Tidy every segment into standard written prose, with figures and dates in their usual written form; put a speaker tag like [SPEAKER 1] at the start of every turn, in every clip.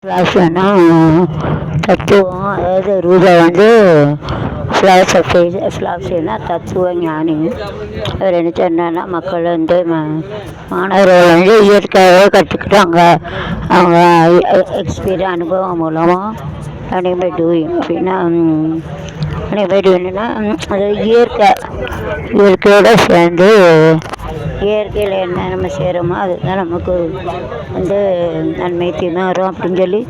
[SPEAKER 1] ஃபிலாசபினா தத்துவம். அதாவது ரூபா வந்து ஃபிலாசபினா தத்துவ ஞானி. அவர் என்னன்னா மக்கள் வந்து மாணவர்கள் வந்து இயற்கையாகவே கற்றுக்கிட்டாங்க. அவங்க எக்ஸ்பீரியன் அனுபவம் மூலமாக அனிமே டூயிங் அப்படின்னா அனிமே டூயிங்னா அதாவது இயற்கையோடு சேர்ந்து இயற்கையில் என்ன நம்ம செய்கிறோமோ அதுதான் நமக்கு வந்து நன்மை தீமை வரும் அப்படின்னு சொல்லி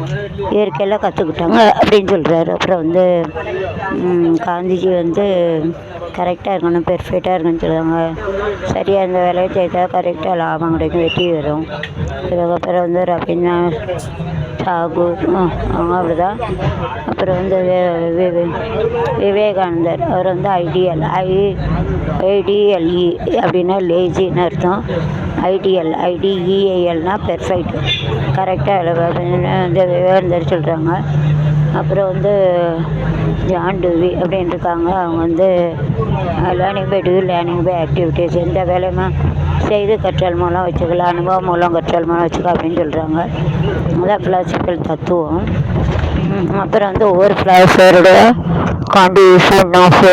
[SPEAKER 1] இயற்கையில் கற்றுக்கிட்டாங்க அப்படின்னு சொல்கிறாரு. அப்புறம் வந்து காந்திஜி வந்து கரெக்டாக இருக்கணும், பெர்ஃபெக்டாக இருக்குன்னு சொல்லுவாங்க. சரியாக இந்த வேலையை செய்தால் கரெக்டாக லாபம் கிடைக்கும், வெற்றி வரும். அதுக்கப்புறம் வந்து ரவீந்திரநாத் தாகூர் அவங்க அப்படிதான். அப்புறம் வந்து விவேகானந்தர் அவர் வந்து ஐடிஎல்இ அப்படின்னா லேசின்னு அர்த்தம். ஐடிஇஏஎல்னா பெர்ஃபெக்ட், கரெக்டாக வந்து விவேகானந்தர் சொல்கிறாங்க. அப்புறம் வந்து ஜான் டூவி அப்படின்னு இருக்காங்க. அவங்க வந்து லேர்னிங் பை ஆக்டிவிட்டீஸ், எந்த வேலையுமே செய்து கற்றல் மூலம் வச்சுக்கலாம், அனுபவம் மூலம் கற்றல் மூலம் வச்சுக்கலாம் அப்படின்னு சொல்கிறாங்க. அதான் ஃபிலாசபிக்கல் தத்துவம். அப்புறம் வந்து ஒவ்வொரு ஃபிலாசபருடைய contribution of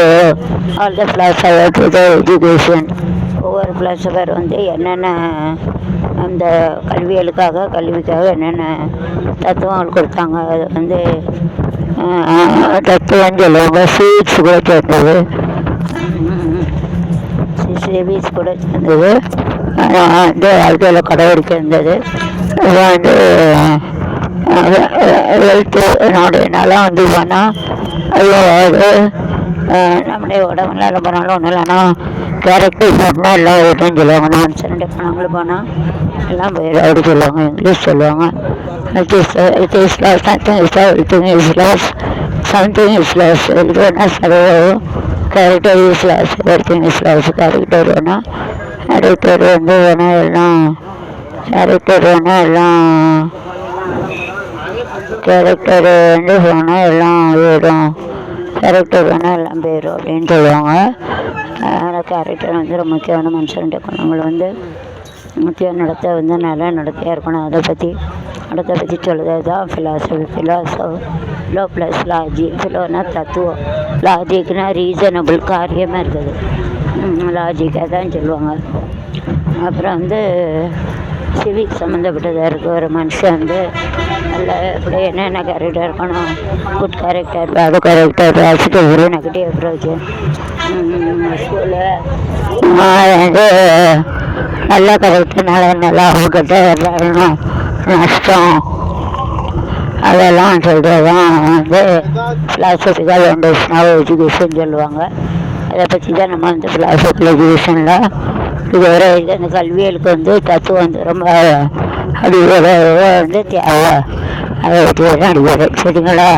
[SPEAKER 1] all the philosopher to the education. ஒவ்வொரு ஃபிலாசபர் வந்து என்னென்ன அந்த கல்விக்காக என்னென்ன தத்துவங்கள் கொடுத்தாங்க. அது வந்து தத்துவம் சொல்லுவாங்க. ஸ்வீட்ஸ் கூட சேர்ந்தது, கூட சேர்ந்தது வந்து வாழ்க்கையில் கடைபிடிக்க இருந்தது. இது வந்து ஹெல்த்து என்னுடைய நலம் வந்து பண்ணால் அது நம்முடைய உடம்பு நல்லா போனாலும் ஒன்றும் இல்லைன்னா கேரக்டர் போனால் எல்லாம் போயிட்டுன்னு சொல்லுவாங்க. நான் சண்டை போனவங்களும் போனால் எல்லாம் போயிடும் அப்படி சொல்லுவாங்க. இங்கிலீஷ் சொல்லுவாங்க. சம்திங் இஸ் லாஸ் எதுனா செலவாகும். Character is loss, everything is loss. Character வந்து வேணால் போயிடும், கேரக்டர் வேணால் எல்லாம் போயிடும் அப்படின்னு சொல்லுவாங்க. அதனால் கேரக்டர் வந்து ரொம்ப முக்கியமான மனுஷன்ட்டு குணங்கள் வந்து முக்கிய நடத்தை வந்து நல்ல நடத்தையாக இருக்கணும். நடத்தை பற்றி சொல்லுறது தான் ஃபிலோ ப்ளஸ் லாஜிக். ஃபிலோனா தத்துவம், லாஜிக்னா ரீசனபிள், காரியமாக இருக்குது. லாஜிக்காக தான் சொல்லுவாங்க. அப்புறம் வந்து சிவிக் சம்மந்தப்பட்டதாக இருக்குது. ஒரு மனுஷன் வந்து நல்ல இப்படி என்னென்ன கேரக்டர் இருக்கணும், good character, bad character, positive negative approach. ஸ்கூலில் வந்து நல்ல கேரக்டர்னால நல்லா அவங்ககிட்ட வரணும், நஷ்டம் அதெல்லாம் சொல்கிறது தான் வந்து ஃபிலாசபிக்கல் ஃபவுண்டேஷன் ஆஃப் எஜுகேஷன் சொல்லுவாங்க. அதை பற்றி தான் நம்ம வந்து ஃபிலாசபிக்கல் எஜுகேஷனில் இதுவரை அந்த கல்வியலுக்கு வந்து தத்துவம் வந்து ரொம்ப அடிப்படை வந்து தேவை. அதை பற்றி தான் அடிப்படை. சரிங்களா?